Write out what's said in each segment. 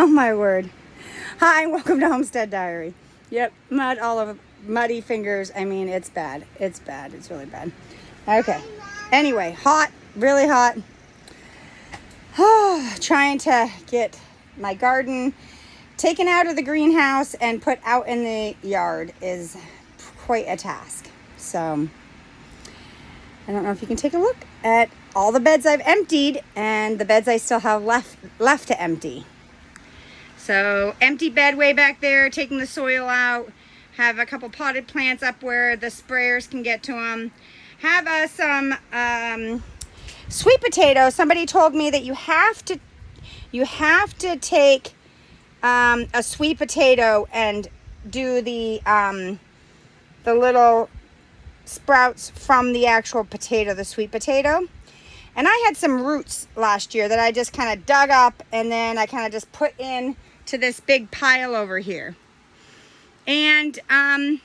Oh my word. Hi, welcome to Homestead Diary. Yep, mud all over, muddy fingers. I mean, it's bad. It's bad. It's really bad. Okay. Anyway, hot, really hot. Trying to get my garden taken out of the greenhouse and put out in the yard is quite a task. So, I don't know if you can take a look at all the beds I've emptied and the beds I still have left to empty. So empty bed way back there, taking the soil out. Have a couple potted plants up where the sprayers can get to them. Have some sweet potatoes. Somebody told me that you have to take a sweet potato and do the little sprouts from the actual potato, the sweet potato. And I had some roots last year that I just kind of dug up and then I kind of just put in to this big pile over here. And I'm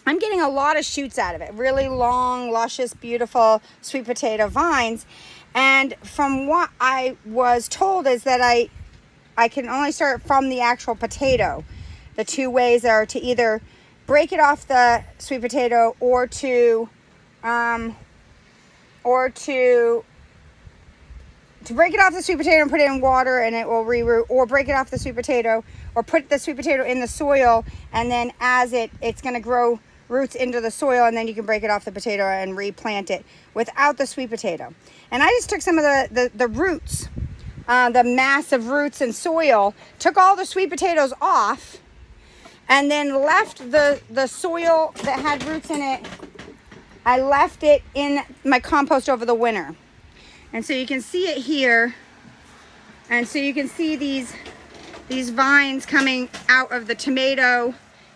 getting a lot of shoots out of it. Really long, luscious, beautiful sweet potato vines. And from what I was told is that I can only start from the actual potato. The two ways are to either break it off the sweet potato or to break it off the sweet potato and put it in water and it will reroot, or break it off the sweet potato or put the sweet potato in the soil, and then as it's going to grow roots into the soil, and then you can break it off the potato and replant it without the sweet potato. And I just took some of the roots, the massive roots and soil, took all the sweet potatoes off, and then left the soil that had roots in it, I left it in my compost over the winter. And so you can see it here. And so you can see these vines coming out of the tomato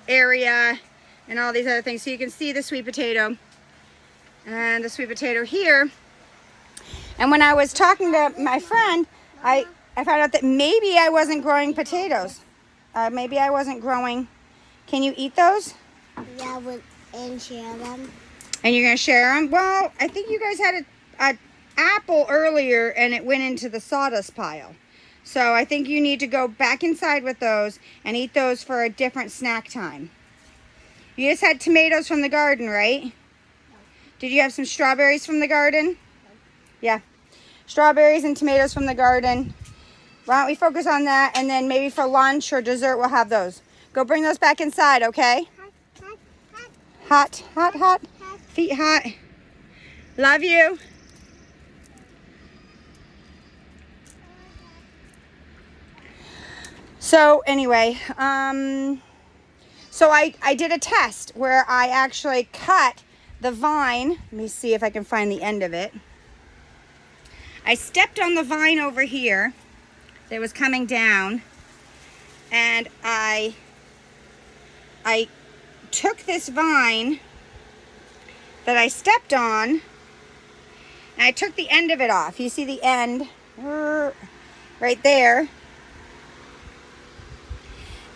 area and all these other things. So you can see the sweet potato and the sweet potato here. And when I was talking to my friend, I found out that maybe I wasn't growing potatoes. Maybe I wasn't growing. Can you eat those? Yeah, and share them. And you're going to share them? Well, I think you guys had a apple earlier and it went into the sawdust pile. So I think you need to go back inside with those and eat those for a different snack time. You just had tomatoes from the garden, right? No. Did you have some strawberries from the garden? No. Yeah. Strawberries and tomatoes from the garden. Why don't we focus on that, and then maybe for lunch or dessert we'll have those. Go bring those back inside, okay? Hot, hot, hot. Feet hot. Love you. So anyway, so I did a test where I actually cut the vine. Let me see if I can find the end of it. I stepped on the vine over here that was coming down, and I took this vine that I stepped on, and I took the end of it off. You see the end right there.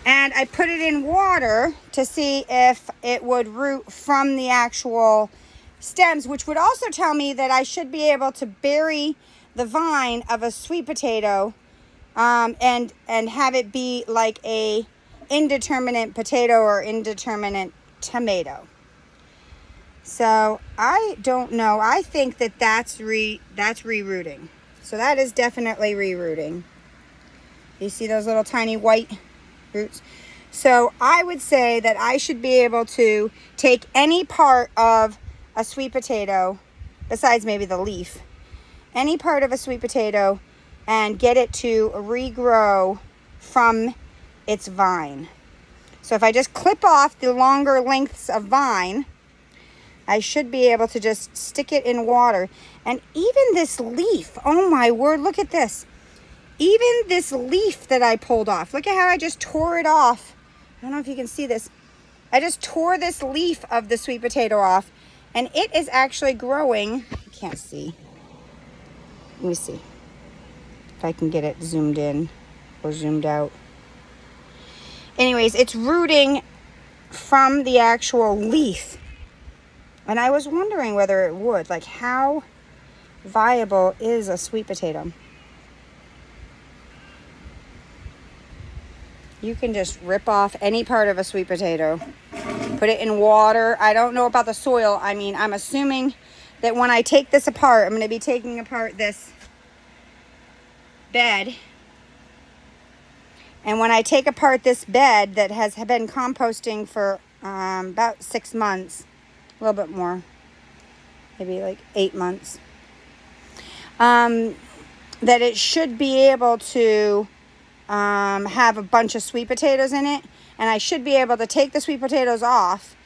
And I put it in water to see if it would root from the actual stems, which would also tell me that I should be able to bury the vine of a sweet potato and have it be like a indeterminate potato or indeterminate tomato. So I don't know. I think that's rerooting. So that is definitely rerooting. You see those little tiny white roots? So I would say that I should be able to take any part of a sweet potato, besides maybe the leaf, any part of a sweet potato, and get it to regrow from its vine. So if I just clip off the longer lengths of vine, I should be able to just stick it in water. And even this leaf, oh my word, look at this. Even this leaf that I pulled off, look at how I just tore it off. I don't know if you can see this. I just tore this leaf of the sweet potato off, and it is actually growing. I can't see. Let me see if I can get it zoomed in or zoomed out. Anyways, it's rooting from the actual leaf. And I was wondering whether it would. Like, how viable is a sweet potato? You can just rip off any part of a sweet potato, put it in water. I don't know about the soil. I mean, I'm assuming that when I take this apart, I'm going to be taking apart this bed. And when I take apart this bed that has been composting for about 6 months, a little bit more, maybe like 8 months, that it should be able to have a bunch of sweet potatoes in it. And I should be able to take the sweet potatoes off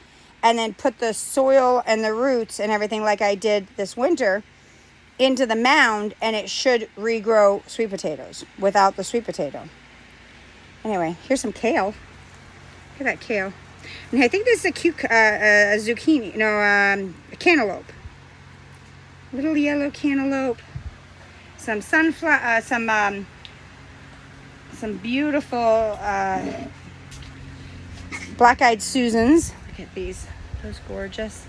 and then put the soil and the roots and everything like I did this winter into the mound, and it should regrow sweet potatoes without the sweet potato. Anyway, here's some kale. Look at that kale. And I think this is a zucchini. No, a cantaloupe. Little yellow cantaloupe. Some sunflower, some beautiful black-eyed Susans. Look at these. Those gorgeous.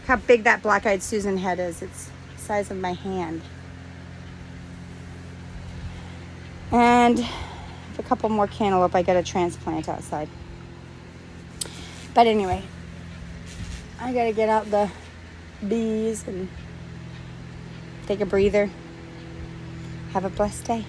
Look how big that black-eyed Susan head is. It's the size of my hand. And a couple more cantaloupe I got to transplant outside. But anyway, I got to get out the bees and take a breather. Have a blessed day.